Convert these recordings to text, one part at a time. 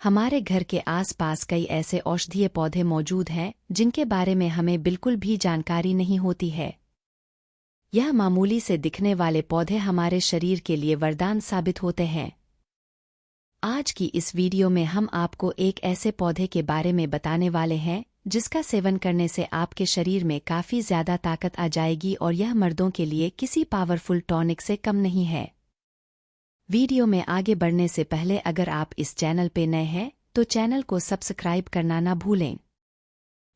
हमारे घर के आसपास कई ऐसे औषधीय पौधे मौजूद हैं जिनके बारे में हमें बिल्कुल भी जानकारी नहीं होती है। यह मामूली से दिखने वाले पौधे हमारे शरीर के लिए वरदान साबित होते हैं। आज की इस वीडियो में हम आपको एक ऐसे पौधे के बारे में बताने वाले हैं जिसका सेवन करने से आपके शरीर में काफी ज्यादा ताकत आ जाएगी और यह मर्दों के लिए किसी पावरफुल टॉनिक से कम नहीं है। वीडियो में आगे बढ़ने से पहले अगर आप इस चैनल पे नए हैं तो चैनल को सब्सक्राइब करना ना भूलें।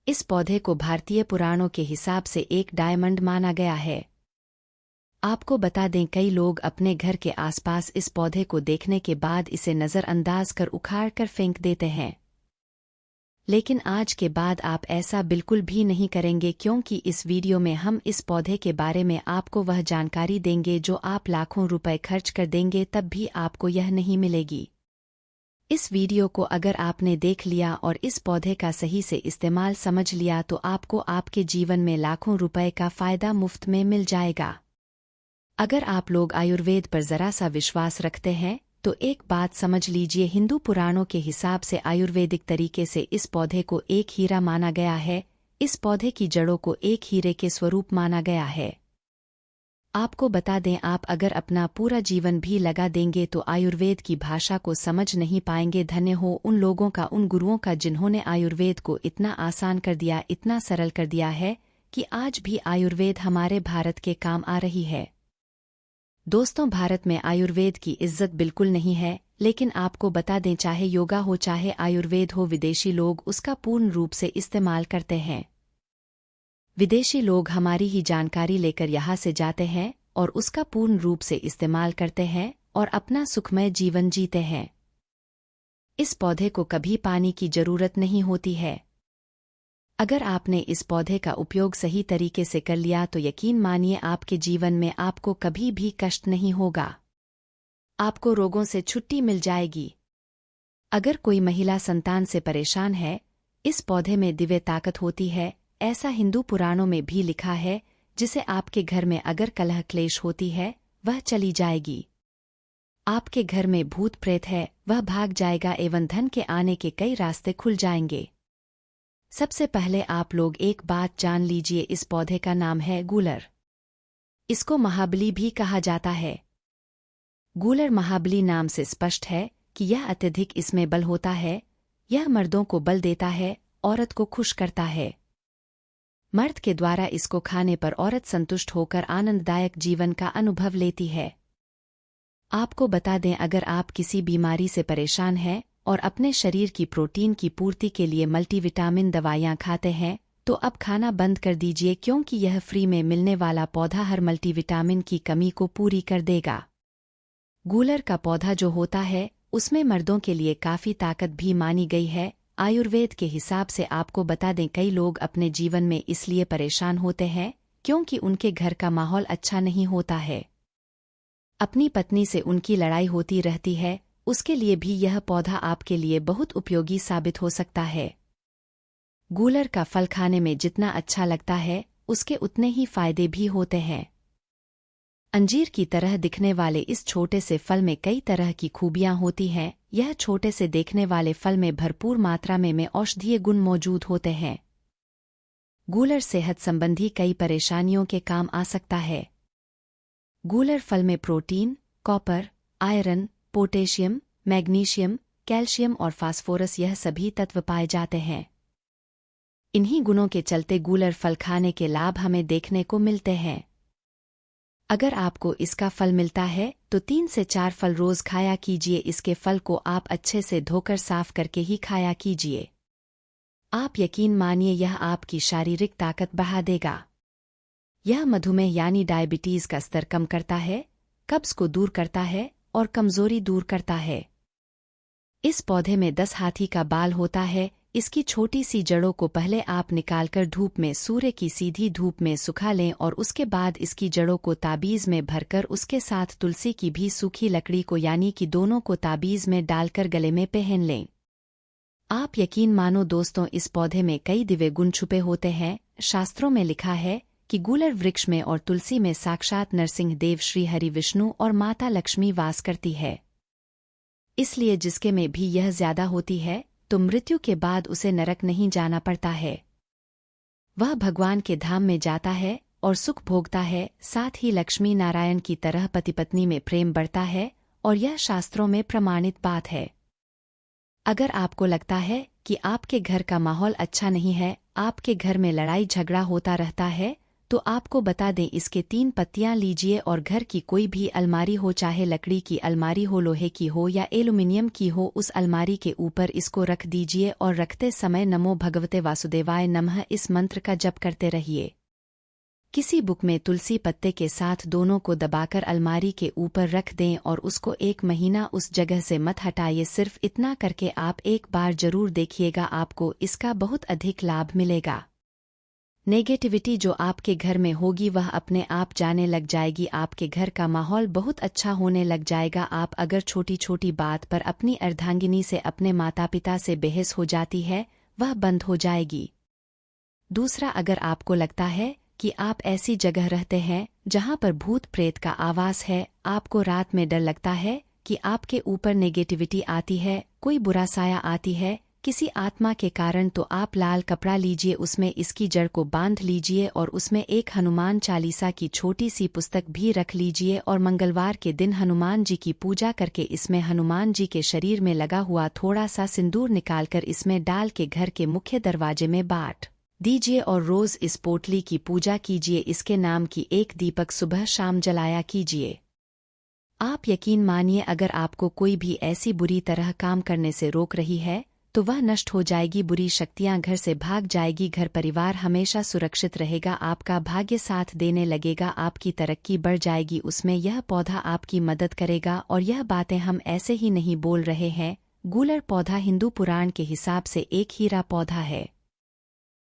इस पौधे को भारतीय पुराणों के हिसाब से एक डायमंड माना गया है। आपको बता दें, कई लोग अपने घर के आसपास इस पौधे को देखने के बाद इसे नज़रअंदाज कर उखाड़ कर फेंक देते हैं, लेकिन आज के बाद आप ऐसा बिल्कुल भी नहीं करेंगे, क्योंकि इस वीडियो में हम इस पौधे के बारे में आपको वह जानकारी देंगे जो आप लाखों रुपए खर्च कर देंगे तब भी आपको यह नहीं मिलेगी। इस वीडियो को अगर आपने देख लिया और इस पौधे का सही से इस्तेमाल समझ लिया तो आपको आपके जीवन में लाखों रुपए का फायदा मुफ्त में मिल जाएगा। अगर आप लोग आयुर्वेद पर जरा सा विश्वास रखते हैं तो एक बात समझ लीजिए, हिंदू पुराणों के हिसाब से आयुर्वेदिक तरीके से इस पौधे को एक हीरा माना गया है। इस पौधे की जड़ों को एक हीरे के स्वरूप माना गया है। आपको बता दें, आप अगर अपना पूरा जीवन भी लगा देंगे तो आयुर्वेद की भाषा को समझ नहीं पाएंगे। धन्य हो उन लोगों का, उन गुरुओं का जिन्होंने आयुर्वेद को इतना आसान कर दिया, इतना सरल कर दिया है कि आज भी आयुर्वेद हमारे भारत के काम आ रही है। दोस्तों, भारत में आयुर्वेद की इज्जत बिल्कुल नहीं है, लेकिन आपको बता दें, चाहे योगा हो चाहे आयुर्वेद हो, विदेशी लोग उसका पूर्ण रूप से इस्तेमाल करते हैं। विदेशी लोग हमारी ही जानकारी लेकर यहाँ से जाते हैं और उसका पूर्ण रूप से इस्तेमाल करते हैं और अपना सुखमय जीवन जीते हैं। इस पौधे को कभी पानी की जरूरत नहीं होती है। अगर आपने इस पौधे का उपयोग सही तरीके से कर लिया तो यकीन मानिए आपके जीवन में आपको कभी भी कष्ट नहीं होगा। आपको रोगों से छुट्टी मिल जाएगी। अगर कोई महिला संतान से परेशान है, इस पौधे में दिव्य ताकत होती है, ऐसा हिंदू पुराणों में भी लिखा है। जिसे आपके घर में अगर कलह क्लेश होती है वह चली जाएगी। आपके घर में भूत प्रेत है वह भाग जाएगा एवं धन के आने के कई रास्ते खुल जाएंगे। सबसे पहले आप लोग एक बात जान लीजिए, इस पौधे का नाम है गूलर। इसको महाबली भी कहा जाता है। गूलर महाबली नाम से स्पष्ट है कि यह अत्यधिक इसमें बल होता है। यह मर्दों को बल देता है, औरत को खुश करता है। मर्द के द्वारा इसको खाने पर औरत संतुष्ट होकर आनंददायक जीवन का अनुभव लेती है। आपको बता दें, अगर आप किसी बीमारी से परेशान हैं और अपने शरीर की प्रोटीन की पूर्ति के लिए मल्टीविटामिन दवाइयाँ खाते हैं तो अब खाना बंद कर दीजिए, क्योंकि यह फ्री में मिलने वाला पौधा हर मल्टीविटामिन की कमी को पूरी कर देगा। गूलर का पौधा जो होता है उसमें मर्दों के लिए काफी ताकत भी मानी गई है। आयुर्वेद के हिसाब से आपको बता दें, कई लोग अपने जीवन में इसलिए परेशान होते हैं क्योंकि उनके घर का माहौल अच्छा नहीं होता है। अपनी पत्नी से उनकी लड़ाई होती रहती है, उसके लिए भी यह पौधा आपके लिए बहुत उपयोगी साबित हो सकता है। गूलर का फल खाने में जितना अच्छा लगता है उसके उतने ही फायदे भी होते हैं। अंजीर की तरह दिखने वाले इस छोटे से फल में कई तरह की खूबियां होती हैं। यह छोटे से देखने वाले फल में भरपूर मात्रा में औषधीय गुण मौजूद होते हैं। गूलर सेहत संबंधी कई परेशानियों के काम आ सकता है। गूलर फल में protein, copper, iron, potassium, magnesium, calcium और फास्फोरस यह सभी तत्व पाए जाते हैं। इन्हीं गुणों के चलते गूलर फल खाने के लाभ हमें देखने को मिलते हैं। अगर आपको इसका फल मिलता है तो 3 से 4 फल रोज खाया कीजिए। इसके फल को आप अच्छे से धोकर साफ करके ही खाया कीजिए। आप यकीन मानिए यह आपकी शारीरिक ताकत बढ़ा देगा। यह मधुमेह यानी डायबिटीज का स्तर कम करता है, कब्ज को दूर करता है और कमजोरी दूर करता है। इस पौधे में 10 हाथी का बाल होता है। इसकी छोटी सी जड़ों को पहले आप निकालकर धूप में, सूर्य की सीधी धूप में सुखा लें और उसके बाद इसकी जड़ों को ताबीज में भरकर उसके साथ तुलसी की भी सूखी लकड़ी को यानी कि दोनों को ताबीज में डालकर गले में पहन लें। आप यकीन मानो दोस्तों, इस पौधे में कई दिव्य गुण छुपे होते हैं। शास्त्रों में लिखा है कि गूलर वृक्ष में और तुलसी में साक्षात नरसिंह देव, श्री हरि विष्णु और माता लक्ष्मी वास करती है। इसलिए जिसके में भी यह ज्यादा होती है तो मृत्यु के बाद उसे नरक नहीं जाना पड़ता है। वह भगवान के धाम में जाता है और सुख भोगता है, साथ ही लक्ष्मी नारायण की तरह पति पत्नी में प्रेम बढ़ता है, और यह शास्त्रों में प्रमाणित बात है। अगर आपको लगता है कि आपके घर का माहौल अच्छा नहीं है, आपके घर में लड़ाई झगड़ा होता रहता है, तो आपको बता दें, इसके 3 पत्तियां लीजिए और घर की कोई भी अलमारी हो, चाहे लकड़ी की अलमारी हो, लोहे की हो या एल्युमिनियम की हो, उस अलमारी के ऊपर इसको रख दीजिए और रखते समय नमो भगवते वासुदेवाय नमः इस मंत्र का जप करते रहिए। किसी बुक में तुलसी पत्ते के साथ दोनों को दबाकर अलमारी के ऊपर रख दें और उसको 1 महीना उस जगह से मत हटाइए। सिर्फ इतना करके आप एक बार जरूर देखिएगा, आपको इसका बहुत अधिक लाभ मिलेगा। नेगेटिविटी जो आपके घर में होगी वह अपने आप जाने लग जाएगी, आपके घर का माहौल बहुत अच्छा होने लग जाएगा। आप अगर छोटी छोटी बात पर अपनी अर्धांगिनी से, अपने माता पिता से बहस हो जाती है, वह बंद हो जाएगी। दूसरा, अगर आपको लगता है कि आप ऐसी जगह रहते हैं जहां पर भूत प्रेत का आवास है, आपको रात में डर लगता है कि आपके ऊपर नेगेटिविटी आती है, कोई बुरा साया आती है किसी आत्मा के कारण, तो आप लाल कपड़ा लीजिए, उसमें इसकी जड़ को बांध लीजिए और उसमें एक हनुमान चालीसा की छोटी सी पुस्तक भी रख लीजिए और मंगलवार के दिन हनुमान जी की पूजा करके इसमें हनुमान जी के शरीर में लगा हुआ थोड़ा सा सिंदूर निकालकर इसमें डाल के घर के मुख्य दरवाजे में बांट दीजिए और रोज इस पोटली की पूजा कीजिए। इसके नाम की 1 दीपक सुबह शाम जलाया कीजिए। आप यकीन मानिए, अगर आपको कोई भी ऐसी बुरी तरह काम करने से रोक रही है तो वह नष्ट हो जाएगी, बुरी शक्तियां घर से भाग जाएगी, घर परिवार हमेशा सुरक्षित रहेगा, आपका भाग्य साथ देने लगेगा, आपकी तरक्की बढ़ जाएगी। उसमें यह पौधा आपकी मदद करेगा। और यह बातें हम ऐसे ही नहीं बोल रहे हैं। गूलर पौधा हिंदू पुराण के हिसाब से एक हीरा पौधा है।